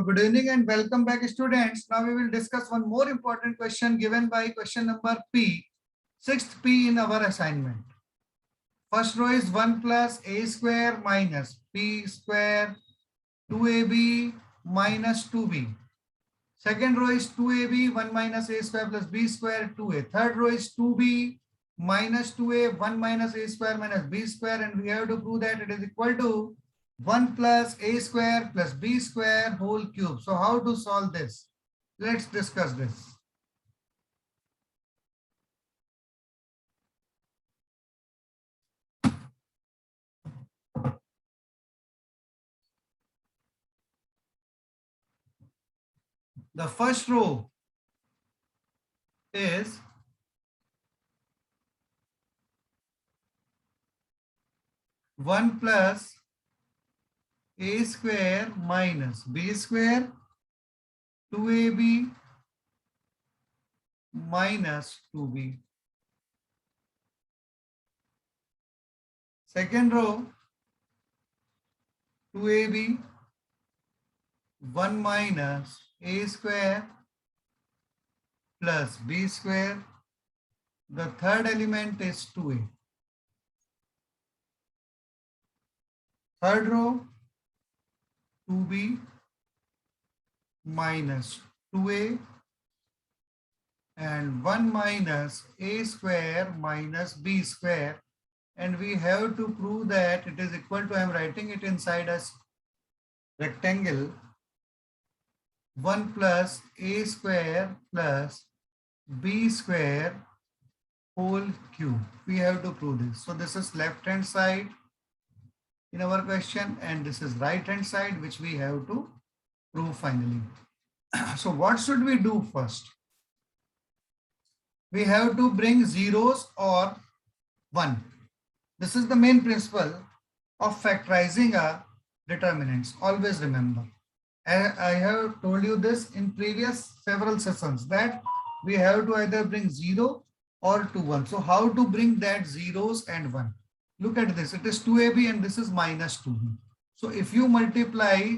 Good evening and welcome back, students. Now we will discuss one more important question given by question number P, sixth P in our assignment. First row is 1 plus a square minus p square 2ab minus 2b. Second row is 2ab 1 minus a square plus b square 2a. Third row is 2b minus 2a 1 minus a square minus b square, and we have to prove that it is equal to 1 plus a square plus b square whole cube. So how to solve this? Let's discuss this. The first row is 1 plus a square minus b square 2ab minus 2b. Second row 2ab 1 minus a square plus b square. The third element is 2a. Third row 2b minus 2a and 1 minus a square minus b square, and we have to prove that it is equal to, I am writing it inside as rectangle, 1 plus a square plus b square whole cube. We have to prove this. So this is left hand side in our question and this is right hand side, which we have to prove finally. So what should we do first? We have to bring zeros or 1. This is the main principle of factorizing a determinants. Always remember. I have told you this in previous several sessions that we have to either bring 0 or 1. So how to bring that zeros and 1? Look at this. It is 2ab and this is minus 2b. So if you multiply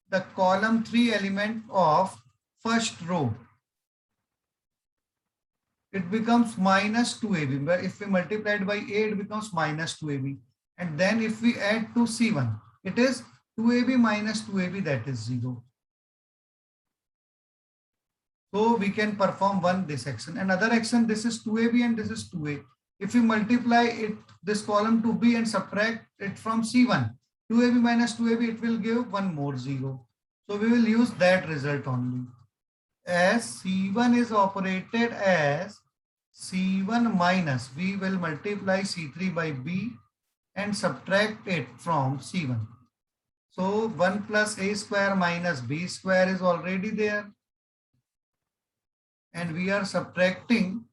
the column 3 element of first row, it becomes minus 2ab. But if we multiply it by a, it becomes minus 2ab. And then if we add to C1, it is 2ab minus 2ab, that is 0. So we can perform this action. Another action, this is 2ab and this is 2a. If we multiply it, this column to b and subtract it from C1, 2ab minus 2ab, it will give one more 0. So we will use that result only. As C1 is operated as C1 minus, we will multiply C3 by b and subtract it from C1. So 1 plus a square minus b square is already there. And we are subtracting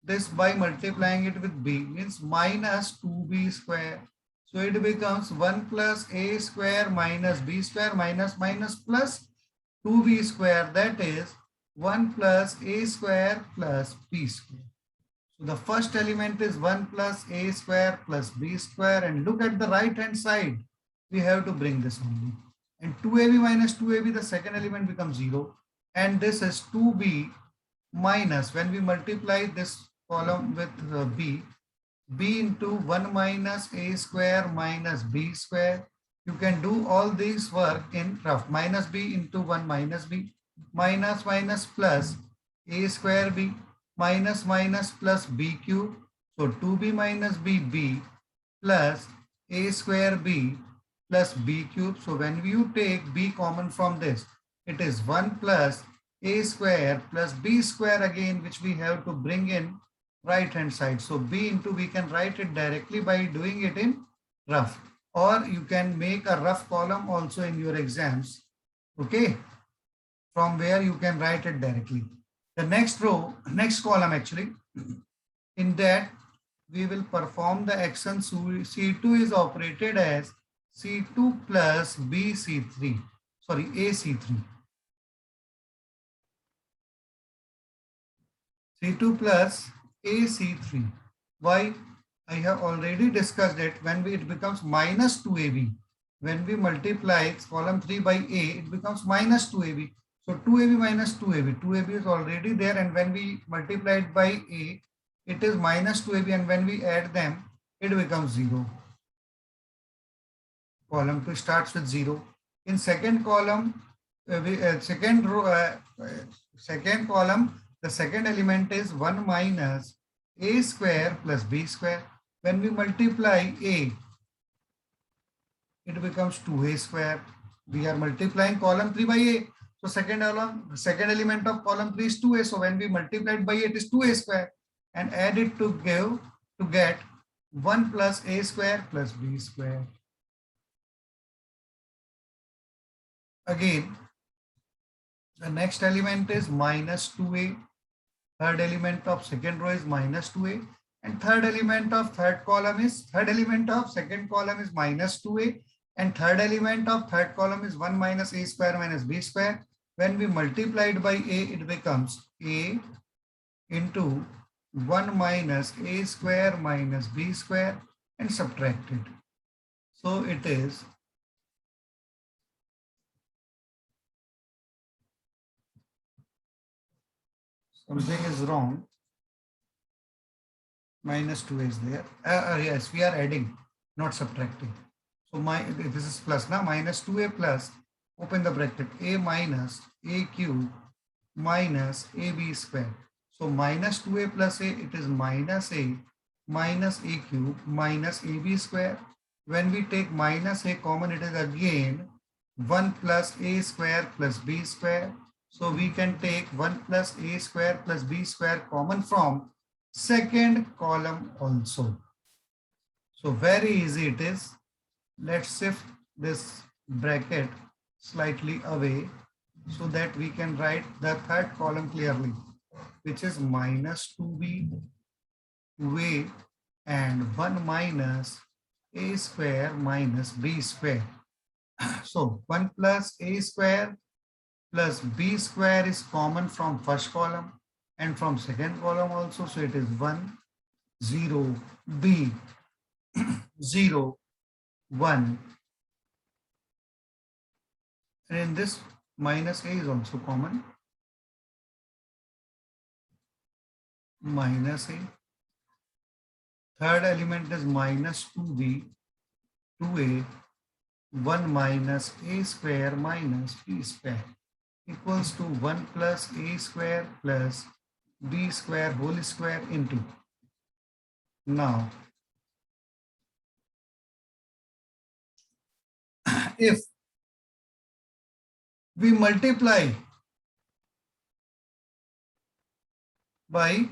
this by multiplying it with b, means minus 2b square. So it becomes 1 plus a square minus b square minus minus plus 2b square, that is 1 plus a square plus b square. So the first element is 1 plus a square plus b square, and look at the right hand side. We have to bring this only. And 2ab minus 2ab, the second element becomes 0. And this is 2b minus, when we multiply this column with b into 1 minus a square minus b square. You can do all this work in rough. Minus b into 1 minus b, minus minus plus a square b, minus minus plus b cube. So 2b minus b plus a square b plus b cube. So when you take b common from this, it is 1 plus a square plus b square again, which we have to bring in right hand side. So b into, we can write it directly by doing it in rough, or you can make a rough column also in your exams, okay, from where you can write it directly. The next row, next column actually, in that we will perform the action. So C2 is operated as C2 plus B C3, sorry, A C3. C2 plus AC3. Why? I have already discussed it. When it becomes minus 2AB, When we multiply column 3 by A, it becomes minus 2AB. So 2AB minus 2AB. 2AB is already there, and when we multiply it by A, it is minus 2AB, and when we add them, it becomes 0. Column 2 starts with 0. In second column, second row, second column, the second element is 1 minus A square plus B square. When we multiply A, it becomes 2A square. We are multiplying column 3 by A. So second element of column 3 is 2A. So when we multiply it by A, it is 2A square, and add it to get 1 plus A square plus B square. Again, the next element is minus 2A. Third element of second row is minus 2A. And third element of second column is minus 2A. And third element of third column is 1 minus A square minus B square. When we multiply it by A, it becomes A into 1 minus A square minus B square, and subtract it. So it is something is wrong. Minus 2 is there. Yes, we are adding, not subtracting. So this is plus now. Minus 2A plus, open the bracket, A minus A cube minus AB square. So minus 2A plus A, it is minus A minus A cube minus AB square. When we take minus A common, it is again 1 plus A square plus B square. So we can take 1 plus A square plus B square common from second column also. So very easy it is. Let's shift this bracket slightly away so that we can write the third column clearly, which is minus 2B, 2A, and 1 minus A square minus B square. So 1 plus A square plus B square is common from first column and from second column also. So it is 1, 0, B, 0, 1. And in this, minus A is also common. Minus A. Third element is minus 2B, 2A, 1 minus A square minus B square equals to 1 plus A square plus B square whole square into. Now, if we multiply by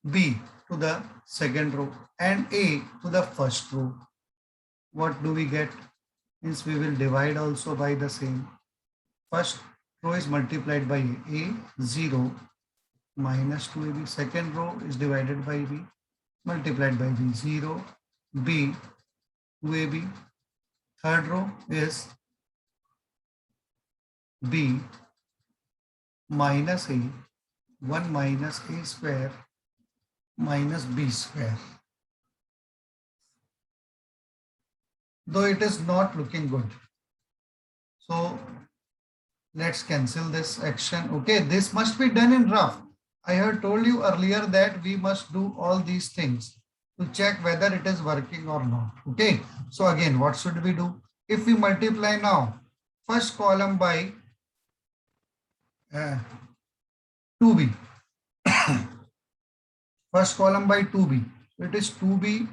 B to the second row and A to the first row, what do we get? Means we will divide also by the same. First row is multiplied by A, 0, minus 2AB. Second row is divided by B, multiplied by B, 0, B, 2AB. Third row is B minus A, 1 minus A square minus B square. Though it is not looking good. So let's cancel this action. Okay, this must be done in rough. I have told you earlier that we must do all these things to check whether it is working or not. Okay, so again, what should we do? If we multiply now first column by 2B, first column by 2B, so it is 2B,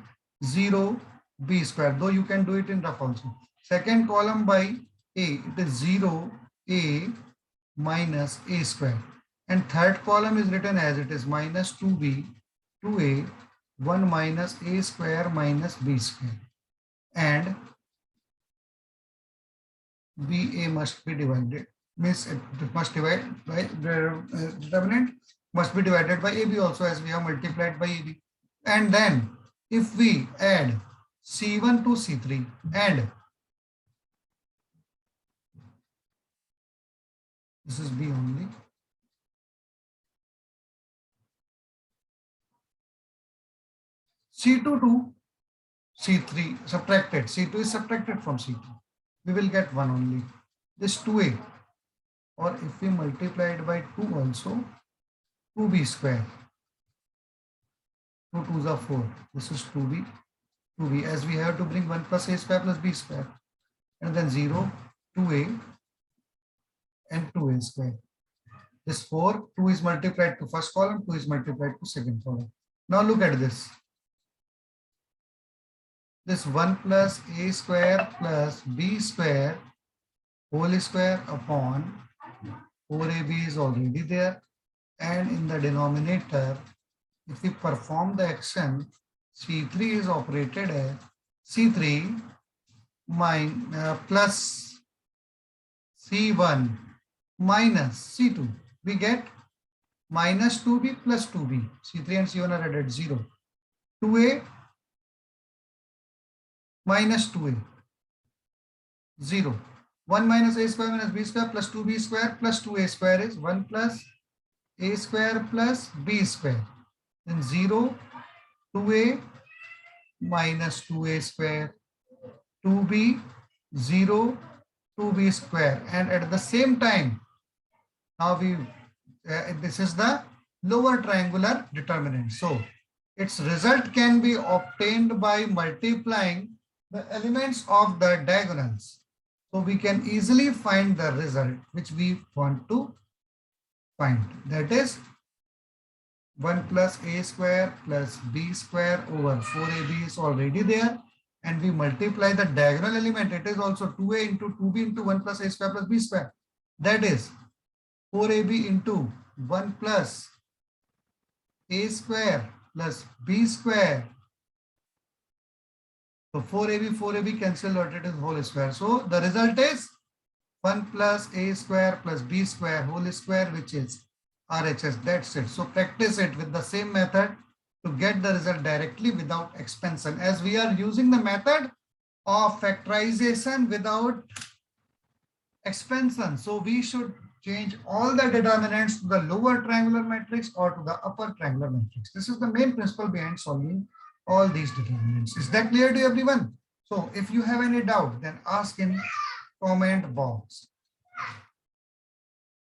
0, B square, though you can do it in rough also. Second column by A, it is 0, A minus A square. And third column is written as it is minus 2B, 2A, 1 minus A square minus B square. And BA must be divided, means it must divide by determinant must be divided by AB also, as we have multiplied by AB. And then if we add C1 to C3 and this is B only, C2 to C3 subtracted, C2 is subtracted from C2. We will get 1 only. This 2a, or if we multiply it by 2 also, 2b square. 2 2s are 4. This is 2b, 2b, as we have to bring 1 plus a square plus b square. And then 0, 2a, and 2a square. This 4, 2 is multiplied to first column, 2 is multiplied to second column. Now look at this. This 1 plus a square plus b square whole square upon 4ab is already there. And in the denominator, if we perform the action, C3 is operated as C3 plus C1 minus C2. We get minus 2b plus 2b. C3 and C1 are added 0. 2a minus 2a, 0. 1 minus a square minus b square plus 2b square plus 2a square is 1 plus a square plus b square. Then 0, 2a minus 2a square, 2b, 0, 2b square. And at the same time, now this is the lower triangular determinant. So its result can be obtained by multiplying the elements of the diagonals. So we can easily find the result which we want to find. That is 1 plus a square plus b square over 4ab is already there. And we multiply the diagonal element. It is also 2a into 2b into 1 plus a square plus b square. That is 4ab into 1 plus a square plus b square. So 4ab cancel out, it is whole square. So the result is 1 plus a square plus b square whole square, which is RHS. That's it. So practice it with the same method to get the result directly without expansion, as we are using the method of factorization without expansion. So we should change all the determinants to the lower triangular matrix or to the upper triangular matrix. This is the main principle behind solving all these determinants. Is that clear to everyone? So if you have any doubt, then ask in comment box.